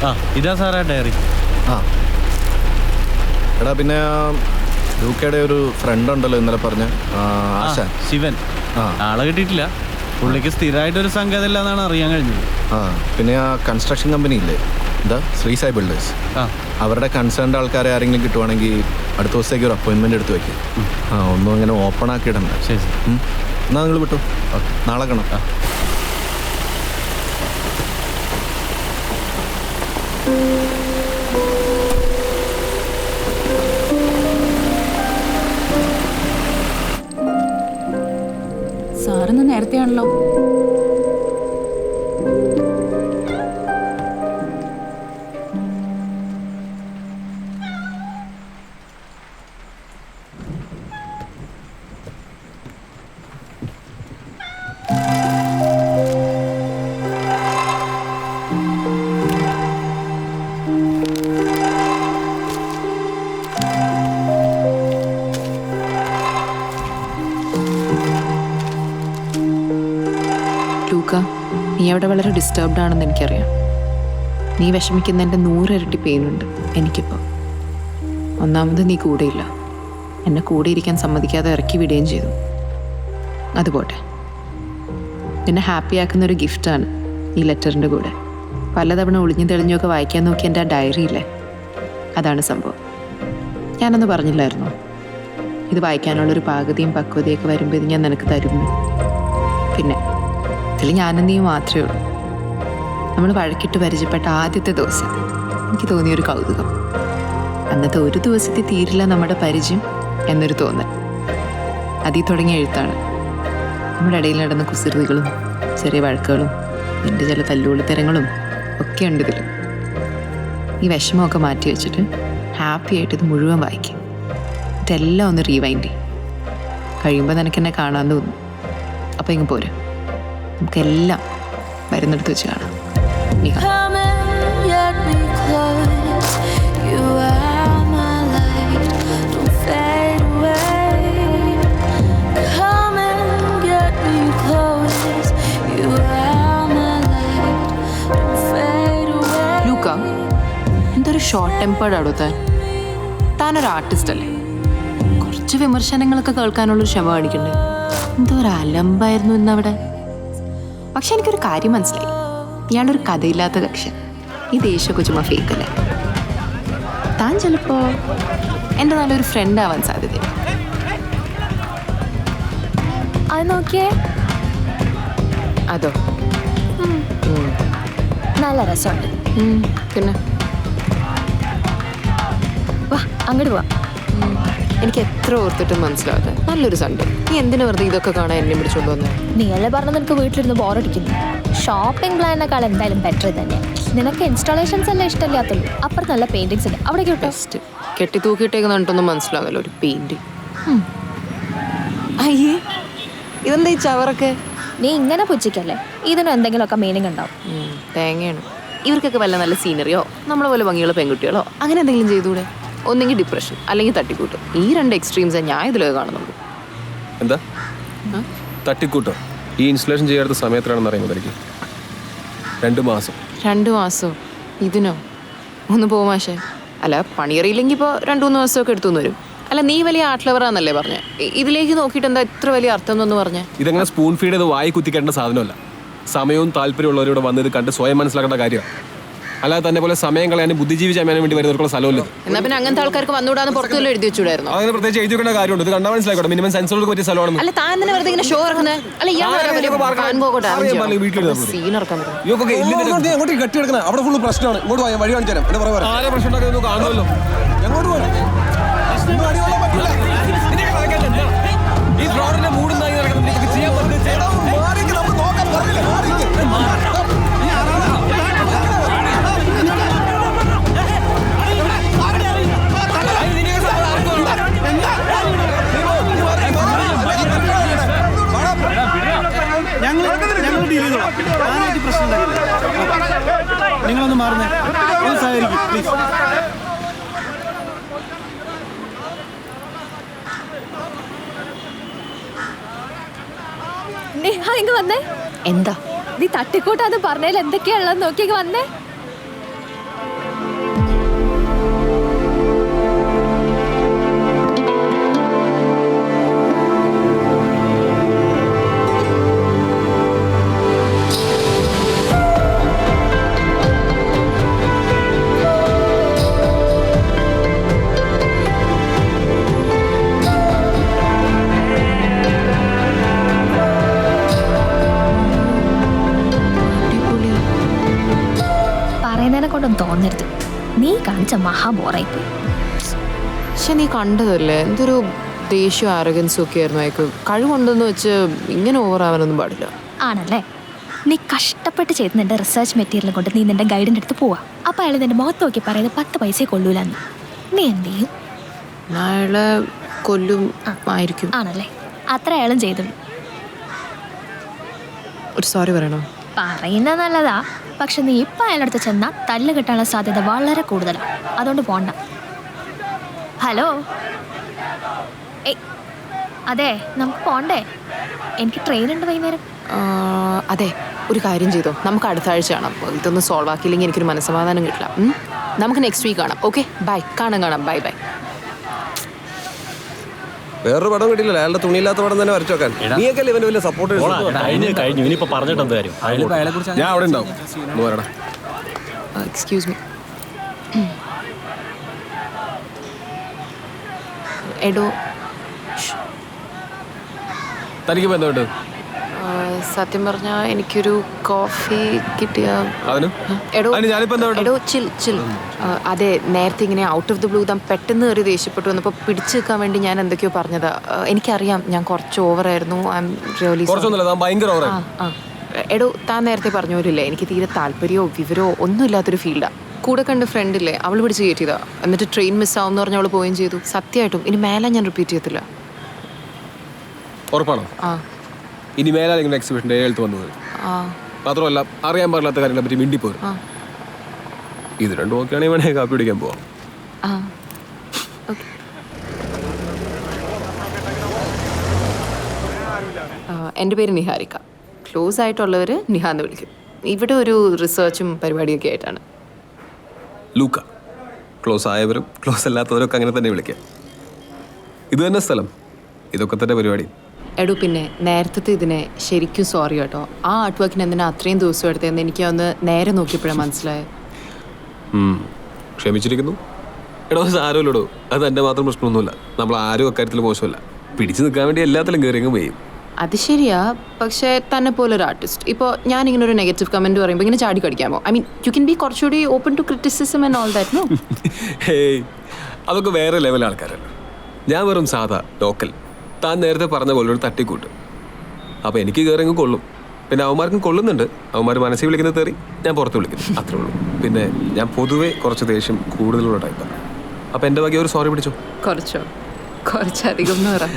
ആ ഇതാ സാറേ ഡയറി. ആ എടാ പിന്നെ യുകെയുടെ ഒരു ഫ്രണ്ട് ഉണ്ടല്ലോ ഇന്നലെ പറഞ്ഞ ആശാൻ ശിവൻ. ആളെ കിട്ടിയിട്ടില്ല. പുള്ളിക്ക് സ്ഥിരമായിട്ടൊരു സംഗതില്ല എന്നാണ് അറിയാൻ കഴിഞ്ഞത്. പിന്നെ ആ കൺസ്ട്രക്ഷൻ കമ്പനി ഇല്ലേ, എന്താ ശ്രീസായി ബിൽഡേഴ്സ്, അവരുടെ കൺസേൺഡ് ആൾക്കാരെ ആരെങ്കിലും കിട്ടുവാണെങ്കിൽ അടുത്ത ദിവസത്തേക്ക് ഒരു അപ്പോയിൻമെൻ്റ് എടുത്ത് വയ്ക്കും. ഒന്നും അങ്ങനെ ഓപ്പൺ ആക്കിയിടണ്ട. ശരി. എന്നാൽ നിങ്ങൾ വിട്ടു, നാളെ കാണാം. സാറിന്ന് നേരത്തെയാണല്ലോ. ലൂക്ക, നീ അവിടെ വളരെ ഡിസ്റ്റർബ്ഡ് ആണെന്ന് എനിക്കറിയാം. നീ വിഷമിക്കുന്നതിൻ്റെ 100 ഇരട്ടി പെയിനുണ്ട് എനിക്കിപ്പോൾ. ഒന്നാമത് നീ കൂടെയില്ല, എന്നെ കൂടെ ഇരിക്കാൻ സമ്മതിക്കാതെ ഇറക്കി വിടുകയും ചെയ്തു. അതുപോട്ടെ, നിന്നെ ഹാപ്പിയാക്കുന്നൊരു ഗിഫ്റ്റാണ് ഈ ലെറ്ററിൻ്റെ കൂടെ. പലതവണ ഒളിഞ്ഞു തെളിഞ്ഞൊക്കെ വായിക്കാൻ നോക്കി എൻ്റെ ആ ഡയറി ഇല്ലേ, അതാണ് സംഭവം. ഞാനൊന്ന് പറഞ്ഞില്ലായിരുന്നോ, ഇത് വായിക്കാനുള്ളൊരു പാകതയും പക്വതയൊക്കെ വരുമ്പോൾ ഇത് ഞാൻ നിനക്ക് തരുന്നു. പിന്നെ ഇതിൽ ഞാനും നീ മാത്രമേ ഉള്ളൂ. നമ്മൾ വഴക്കിട്ട് പരിചയപ്പെട്ട ആദ്യത്തെ ദിവസം എനിക്ക് തോന്നിയൊരു കൗതുകം. അന്നത്തെ ഒരു ദിവസത്തിൽ തീരില്ല നമ്മുടെ പരിചയം എന്നൊരു തോന്നൽ. അതിൽ തുടങ്ങിയ എഴുത്താണ്. നമ്മുടെ ഇടയിൽ നടന്ന കുസൃതികളും ചെറിയ വഴക്കുകളും നിൻ്റെ ചില തല്ലുകൊള്ളിത്തരങ്ങളും ഒക്കെ ഉണ്ട് ഇതിൽ. ഈ വിഷമമൊക്കെ മാറ്റി വെച്ചിട്ട് ഹാപ്പി ആയിട്ട് ഇത് മുഴുവൻ വായിക്കും. ഇതെല്ലാം ഒന്ന് റീവൈൻഡ് ചെയ്യും. കഴിയുമ്പോൾ നിനക്കെന്നെ കാണാൻ തോന്നും. അപ്പോൾ ഇങ്ങ് പോരും, നമുക്കെല്ലാം വരുന്നിടത്ത് വെച്ച് കാണാം. നീ ലൂക്ക, എന്തൊരു ഷോർട്ട് ടെമ്പേർഡ് ആടോ താനൊരു ആർട്ടിസ്റ്റ് അല്ലേ? കുറച്ച് വിമർശനങ്ങളൊക്കെ കേൾക്കാനുള്ളൊരു ക്ഷമ കാണിക്കണ്ടേ? എന്തോ ഒരു അലമ്പായിരുന്നു ഇന്നവിടെ. പക്ഷെ എനിക്കൊരു കാര്യം മനസ്സിലായി, ഇയാളൊരു കഥയില്ലാത്ത കക്ഷൻ. ഈ ദേഷ്യമൊക്കെ ചുമ്മാ ഫേക്കല്ലേ. താൻ ചിലപ്പോൾ എൻ്റെ നല്ലൊരു ഫ്രണ്ട് ആവാൻ സാധ്യതയുണ്ട്. അത് നോക്കിയേ, അതോ നല്ല രസമുണ്ട്. പിന്നെ വാ അങ്ങോട്ട് പോവാം. എനിക്ക് എത്ര ഓർത്തിട്ടും മനസ്സിലാവാതെ നല്ലൊരു സൺഡേ. നീ എന്തിനു വെറുതെ ഇതൊക്കെ കാണാൻ എന്നെ പിടിച്ചോണ്ട് വന്നേ? നീയല്ലേ പറഞ്ഞ നിനക്ക് വീട്ടിലിരുന്ന് ബോറടിക്കുന്നു. ഷോപ്പിംഗ് പ്ലാനിനേക്കാൾ എന്തായാലും ബെറ്റർ തന്നെ. നിനക്ക് ഇൻസ്റ്റാളേഷൻസ് എല്ലാം ഇഷ്ടമില്ലാത്തുള്ളൂ. അപ്പുറത്ത് നല്ല പെയിന്റിങ്സ് ഉണ്ട്, അവിടെ കിട്ടും. ബെസ്റ്റ്. കെട്ടി തൂക്കിയിട്ടേക്ക് കണ്ടിട്ടൊന്നും മനസ്സിലാകല്ലോ ഒരു പെയിന്റ്. അയ്യേ, ഇതെന്താ ഈ ചവറൊക്കെ? നീ ഇങ്ങനെ പുച്ഛിക്കല്ലേ, ഇതിനും എന്തെങ്കിലുമൊക്കെ മീനിങ് ഉണ്ടാവും. തേങ്ങയാണ്. ഇവർക്കൊക്കെ വല്ല നല്ല സീനറിയോ നമ്മളെ പോലെ ഭംഗിയുള്ള പെൺകുട്ടികളോ അങ്ങനെ എന്തെങ്കിലും ചെയ്തുകൂടെ? ഒന്നെങ്കിൽ ഡിപ്രഷൻ അല്ലെങ്കിൽ തട്ടിക്കൂട്ടും. ഈ 2 എക്സ്ട്രീംസ് ഞാൻ ഇതിലൊക്കെ കാണുന്നുള്ളൂ. എന്താ തട്ടിക്കൂട്ടോ? ഈ ഇൻസ്റ്റലേഷൻ ചെയ്യാത്ത സമയത്തിലാണെന്ന് അറിയുന്നത് എനിക്ക് 2 മാസം. 2 മാസമോ? ഇതിനോ? ഒന്ന് പോമാശേ. അല്ല, പണിയറിയില്ലെങ്കിൽ ഇപ്പോൾ 2-3 ദിവസമൊക്കെ എടുത്തുനിന്ന് വരും. അല്ല, നീ വലിയ ആർട്ട് ലവറാന്നല്ലേ പറഞ്ഞേ? ഇതിലേക്ക് നോക്കിയിട്ട് എന്താ ഇത്ര വലിയ അർത്ഥം എന്നൊന്ന് പറഞ്ഞേ. ഇതങ്ങനെ സ്പൂൺ ഫീഡ് ചെയ്ത് വായി കുത്തിക്കേണ്ട സാധനമല്ല. സമയവും താല്പര്യമുള്ളവരോട് വന്നത് കണ്ട് സ്വയം മനസ്സിലാക്കേണ്ട കാര്യമാണ്. അല്ലാതെ തന്നെ പോലെ സമയം കളയാനും ബുദ്ധിജീവി ചമയാനും വേണ്ടി വരുന്നവർക്കുള്ള സ്ഥലമല്ല. എന്നാ പിന്നെ അങ്ങനത്തെ ആൾക്കാർക്ക് വന്നുകൂടാന്ന് പുറത്തുവല്ലോ എഴുതി വെച്ചുകൂടായിരുന്നു? അങ്ങനെ പ്രത്യേകിച്ച് എഴുതി വെക്കേണ്ട കാര്യമുണ്ട്. ഇത് കണ്ടാൽ മനസ്സിലാക്കട്ടെ, മിനിമം സെൻസറുകൾക്ക് പറ്റിയ സ്ഥലമാണ്. അല്ല, താൻ തന്നെ വെറുതെ ഇങ്ങനെ ഷോ ഇറക്കുന്നത്? അല്ല, സീൻ ഇറക്കാൻ കെട്ടിയെടുക്കണം. അവിടെ ഫുള്ള് പ്രശ്നമാണ്. ഇങ്ങോട്ട് പോയാൽ വഴി കാണിച്ചു തരാം. ആരെ പ്രശ്നം ഉണ്ടാക്കുന്നത് കാണുമല്ലോ. എങ്ങോട്ട് പോകണം? ഈ ഫ്ലോറിന്റെ മൂടുന്നായി നടക്കുന്നത് ചെയ്യാൻ പറ്റും. നിങ്ങളൊന്ന് മാറുന്നേ, ഒന്ന് സഹകരിക്കും പ്ലീസ്. ഇങ്ങ് വന്നേ. എന്താ നീ തട്ടിക്കൂട്ടാന്ന് പറഞ്ഞതിൽ എന്തൊക്കെയാ ഉള്ളത് നോക്കിയൊക്കെ വന്നേ. പറയുന്നതിനെ കൊണ്ടൊന്നും തോന്നരുത്. നീ കാണിച്ച മഹാബോറായിപ്പോയി. പക്ഷെ നീ കണ്ടതല്ലേ എന്തൊരു ദേഷ്യം ആരോഗ്യൻസും ഒക്കെ ആയിരുന്നു അയക്ക്. കഴിവുണ്ടെന്ന് വെച്ച് ഇങ്ങനെ ഓവറാവാനൊന്നും പാടില്ല. ആണല്ലേ? നീ കഷ്ടപ്പെട്ട് ചെയ്ത് നിന്റെ റിസർച്ച് മെറ്റീരിയൽ കൊണ്ട് നീ നിന്റെ ഗൈഡിൻ്റെ അടുത്ത് പോവാ. അപ്പം അയാൾ നിന്റെ മുഖത്ത് നോക്കി പറയുന്നത് 10 പൈസയെ കൊള്ളൂലെന്ന്. നീ എന്ത് ചെയ്യും? അയാളെ കൊല്ലും ആയിരിക്കും. ആണല്ലേ? അത്ര അയാളും ചെയ്തുള്ളൂ. ഒരു സോറി പറയണോ? പറയുന്നത് നല്ലതാ, പക്ഷെ നീ ഇപ്പം അയാളടുത്ത് ചെന്നാൽ തല്ല് കിട്ടാനുള്ള സാധ്യത വളരെ കൂടുതലാണ്. അതുകൊണ്ട് പോണ്ട. ഹലോ, ഏയ് അതെ, നമുക്ക് പോണ്ടേ? എനിക്ക് ട്രെയിൻ ഉണ്ട് വൈകുന്നേരം. അതെ, ഒരു കാര്യം ചെയ്തോ, നമുക്ക് അടുത്ത ആഴ്ച കാണാം. ഇതൊന്നും സോൾവ് ആക്കിയില്ലെങ്കിൽ എനിക്കൊരു മനസ്സമാധാനം കിട്ടില്ല. നമുക്ക് നെക്സ്റ്റ് വീക്ക് കാണാം. Okay, bye. കാണാം. ബൈ. വേറൊരു പടം കിട്ടില്ല, അയാളുടെ തുണിയില്ലാത്ത പടം തന്നെ വരച്ചു വെക്കാൻ. നീയൊക്കെ ഇവന് വലിയ സപ്പോർട്ട്. കഴിഞ്ഞു ഇനിയിപ്പോ പറഞ്ഞിട്ട് എന്ത് കാര്യം? ഞാൻ അവിടെ ഉണ്ടാവും. ഒന്ന് പറയടാ. Excuse me. എടോ, തനിക്ക് ബന്ധമുണ്ട്? സത്യം പറഞ്ഞാൽ എനിക്കൊരു കോഫി കിട്ടിയ. അതിനും എടോ ഞാനിപ്പോ എന്താ എടോ ചിൽ. അതെ, നേരത്തെ ഇങ്ങനെ ഔട്ട് ഓഫ് ദി ബ്ലൂ താൻ പെട്ടെന്ന് കയറി ദേഷ്യപ്പെട്ടു വന്നപ്പോൾ പിടിച്ചു നിൽക്കാൻ വേണ്ടി ഞാൻ എന്തൊക്കെയോ പറഞ്ഞതാ. എനിക്കറിയാം ഞാൻ കുറച്ച് ഓവറായിരുന്നു. ഐ എം റിയലി ഭയങ്കര. എടോ, താൻ നേരത്തെ പറഞ്ഞ പോലില്ലേ എനിക്ക് തീരെ താല്പര്യമോ വിവരമോ ഒന്നും ഇല്ലാത്തൊരു ഫീൽഡാണ്. കൂടെ കണ്ട് ഫ്രണ്ടില്ലേ, അവൾ പിടിച്ച് കയറ്റിയതാ. എന്നിട്ട് ട്രെയിൻ മിസ്സാവും എന്ന് പറഞ്ഞ് അവൾ പോവുകയും ചെയ്തു. സത്യമായിട്ടും ഇനി മേലെ ഞാൻ റിപ്പീറ്റ് ചെയ്യത്തില്ല. ഉറപ്പാണോ? ആ ഇനി മേലാലെങ്കിലും എക്സിബിഷൻ്റെ എഴുത്ത് വന്നത് ആ മാത്രമല്ല അറിയാൻ പാടില്ലാത്ത കാര്യങ്ങളെ പറ്റി മിണ്ടിപ്പോരും. ആ ഇത് രണ്ടും ഓക്കെയാണെങ്കിൽ വേണേ കാപ്പി പിടിക്കാൻ പോവാം. ആ ഓക്കെ. എൻ്റെ പേര് നിഹാരിക. ക്ലോസ് ആയിട്ടുള്ളവർ നിഹ എന്ന് വിളിക്കും. ഇവിടെ ഒരു റിസർച്ചും പരിപാടിയൊക്കെ ആയിട്ടാണ്. ലൂക്ക. ക്ലോസ് ആയവരും ക്ലോസ് അല്ലാത്തവരൊക്കെ അങ്ങനെ തന്നെ വിളിക്കാം. ഇത് തന്നെ സ്ഥലം, ഇതൊക്കെ തന്നെ പരിപാടി. എടോ, പിന്നെ നേരത്തെ ഇതിനെ ശരിക്കും സോറി കേട്ടോ. ആ ആർട്ട് വർക്കിന് എന്തിനാ അത്രയും ദിവസം എടുത്തതെന്ന് എനിക്ക് ഒന്ന് നേരെ നോക്കിയപ്പോഴാണ് മനസ്സിലായത്. ക്ഷമിച്ചിരിക്കുന്നു. എടോ സാരമില്ലടോ, അത് എൻ്റെ മാത്രം പ്രശ്നമൊന്നുമില്ല. നമ്മൾ ആരും അക്കാര്യത്തിൽ മോശമല്ല. പിടിച്ചു നിൽക്കാൻ വേണ്ടി എല്ലാത്തിലും കയറിയങ്ങ് പോയി. അത് ശരിയാ, പക്ഷേ തന്നെ പോലെ ഒരു ആർട്ടിസ്റ്റ് ഇപ്പോൾ ഞാനിങ്ങനെ ഒരു നെഗറ്റീവ് കമൻറ്റ് പറയുമ്പോൾ ഇങ്ങനെ ചാടി കടിക്കാമോ? I mean you can be കുറച്ചുകൂടി open to criticism and all that. No, hey, അതൊക്കെ വേറെ ലെവൽ ആൾക്കാരല്ല. ഞാൻ വെറും സാധാ ലോക്കൽ. താൻ നേരത്തെ പറഞ്ഞ പോലെ ഒരു തട്ടിക്കൂട്ട്. അപ്പോൾ എനിക്ക് കയറിയങ്ങ് കൊള്ളും. പിന്നെ അവന്മാർക്കും കൊള്ളുന്നുണ്ട്. അവന്മാർ മനസ്സിൽ വിളിക്കുന്ന തെറി ഞാൻ പുറത്ത് വിളിക്കുന്നു, അത്രേ ഉള്ളൂ. പിന്നെ ഞാൻ പൊതുവേ കുറച്ച് ദേഷ്യം കൂടുതലുള്ള ടൈപ്പാണ്. അപ്പോൾ എൻ്റെ വകെ ഒരു സോറി പിടിച്ചോ. കുറച്ചധികം എന്ന് പറയാം.